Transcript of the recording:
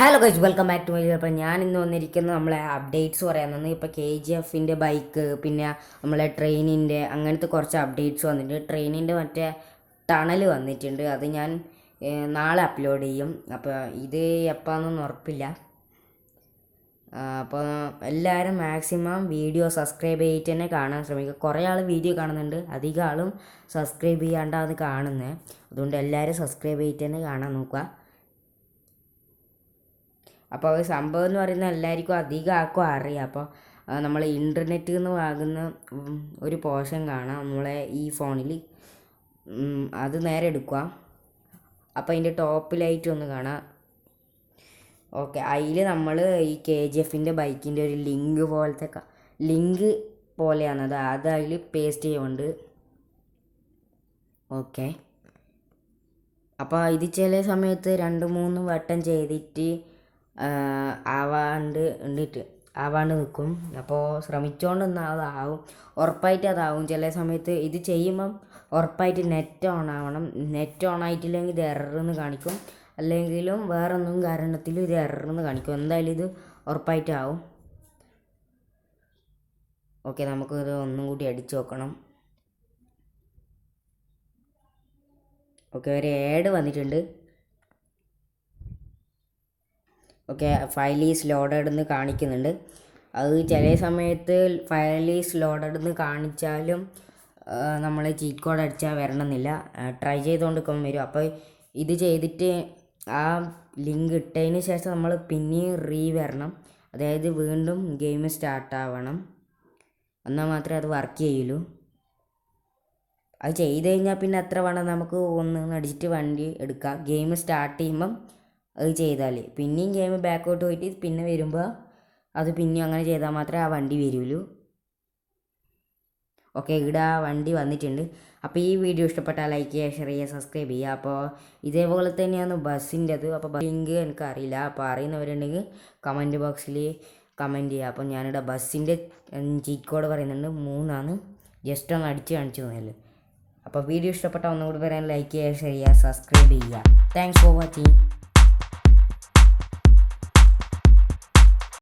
Hello guys, welcome back to my video. അപ്പോൾ ഞാൻ ഇന്ന് വന്നിരിക്കുന്നത് നമ്മളെ അപ്ഡേറ്റ്സ് പറയാമെന്ന്. ഇപ്പോൾ KGF ബൈക്ക്, പിന്നെ നമ്മളെ ട്രെയിനിൻ്റെ അങ്ങനത്തെ കുറച്ച് അപ്ഡേറ്റ്സ് വന്നിട്ടുണ്ട്. ട്രെയിനിൻ്റെ മറ്റേ ടണൽ വന്നിട്ടുണ്ട്, അത് ഞാൻ നാളെ അപ്ലോഡ് ചെയ്യും. അപ്പോൾ ഇത് എപ്പോഴാണെന്നൊന്നും ഉറപ്പില്ല. അപ്പോൾ എല്ലാവരും മാക്സിമം വീഡിയോ സബ്സ്ക്രൈബ് ചെയ്തിട്ട് തന്നെ കാണാൻ ശ്രമിക്കുക. കുറേ ആൾ വീഡിയോ കാണുന്നുണ്ട്, അധികം ആളും സബ്സ്ക്രൈബ് ചെയ്യാണ്ടാണ് കാണുന്നത്. അതുകൊണ്ട് എല്ലാവരും സബ്സ്ക്രൈബ് ചെയ്തിട്ട് തന്നെ കാണാൻ നോക്കുക. അപ്പോൾ അത് സംഭവം എന്ന് പറയുന്നത് എല്ലാവർക്കും അധികം ആർക്കും അറിയാം. അപ്പോൾ നമ്മൾ ഇൻ്റർനെറ്റിൽ നിന്ന് വാങ്ങുന്ന ഒരു പോർഷൻ കാണാം നമ്മളെ ഈ ഫോണിൽ. അത് നേരെ എടുക്കുക. അപ്പോൾ അതിൻ്റെ ടോപ്പിലായിട്ട് ഒന്ന് കാണാം. ഓക്കെ, അതിൽ നമ്മൾ ഈ KGF ബൈക്കിൻ്റെ ഒരു ലിങ്ക് പോലത്തെ ലിങ്ക് പോലെയാണത്. അത് അതിൽ പേസ്റ്റ് ചെയ്യുന്നുണ്ട്. ഓക്കെ, അപ്പോൾ ഇത് ചില സമയത്ത് 2-3 വട്ടം ചെയ്തിട്ട് ആവാണ്ട് നിൽക്കും. അപ്പോൾ ശ്രമിച്ചുകൊണ്ടൊന്നും അതാവും, ഉറപ്പായിട്ട് അതാവും. ചില സമയത്ത് ഇത് ചെയ്യുമ്പം ഉറപ്പായിട്ട് നെറ്റ് ഓൺ ആവണം. നെറ്റ് ഓൺ ആയിട്ടില്ലെങ്കിൽ ഇത് എറർന്ന് കാണിക്കും, അല്ലെങ്കിലും വേറെ ഒന്നും കാരണത്തിലും ഇത് എറർന്ന് കാണിക്കും. എന്തായാലും ഇത് ഉറപ്പായിട്ടാവും. ഓക്കെ, നമുക്കിത് ഒന്നും കൂടി അടിച്ചു നോക്കണം. ഓക്കെ, ഒരു ആഡ് വന്നിട്ടുണ്ട്. ഓക്കെ, ഫയൽ ഈസ് ലോഡഡ് എന്ന് കാണിക്കുന്നുണ്ട്. അത് ചില സമയത്ത് ഫയൽ ഈസ് ലോഡഡ് എന്ന് കാണിച്ചാലും നമ്മൾ ചീറ്റ് കോഡ് അടിച്ചാൽ വരണമെന്നില്ല. ട്രൈ ചെയ്തുകൊണ്ടിരിക്കുമ്പോൾ വരും. അപ്പോൾ ഇത് ചെയ്തിട്ട് ആ ലിങ്ക് ഇട്ടതിന് ശേഷം നമ്മൾ പിന്നെയും വരണം. അതായത് വീണ്ടും ഗെയിം സ്റ്റാർട്ട് ആവണം, എന്നാൽ മാത്രമേ അത് വർക്ക് ചെയ്യുള്ളൂ. അത് ചെയ്ത് കഴിഞ്ഞാൽ പിന്നെ എത്ര വേണം നമുക്ക് ഒന്ന് അടിച്ചിട്ട് വണ്ടി എടുക്കാം. ഗെയിം സ്റ്റാർട്ട് ചെയ്യുമ്പം അത് ചെയ്താൽ പിന്നെയും ഗെയിം ബാക്കോട്ട് പോയിട്ട് പിന്നെ വരുമ്പോൾ അത് പിന്നെയും അങ്ങനെ ചെയ്താൽ മാത്രമേ ആ വണ്ടി വരുള്ളൂ. ഓക്കെ, ഇവിടെ ആ വണ്ടി വന്നിട്ടുണ്ട്. അപ്പോൾ ഈ വീഡിയോ ഇഷ്ടപ്പെട്ടാൽ ലൈക്ക് ചെയ്യുക, ഷെയർ ചെയ്യുക, സബ്സ്ക്രൈബ് ചെയ്യുക. അപ്പോൾ ഇതേപോലെ തന്നെയാണ് ബസ്സിൻ്റെത്. അപ്പോൾ ബസ് ലിങ്ക് എനിക്കറിയില്ല. അപ്പോൾ അറിയുന്നവരുണ്ടെങ്കിൽ കമൻറ്റ് ബോക്സിൽ കമൻറ്റ് ചെയ്യുക. അപ്പോൾ ഞാനിവിടെ ബസ്സിൻ്റെ ചീറ്റ് കോഡ് പറയുന്നുണ്ട്, 3 ജസ്റ്റ് ഒന്ന് അടിച്ച് കാണിച്ചു തന്നല്ലോ. അപ്പോൾ വീഡിയോ ഇഷ്ടപ്പെട്ടാൽ ഒന്നുകൂടി പറയാൻ ലൈക്ക് ചെയ്യുക, ഷെയർ ചെയ്യുക, സബ്സ്ക്രൈബ് ചെയ്യുക. Thanks for watching.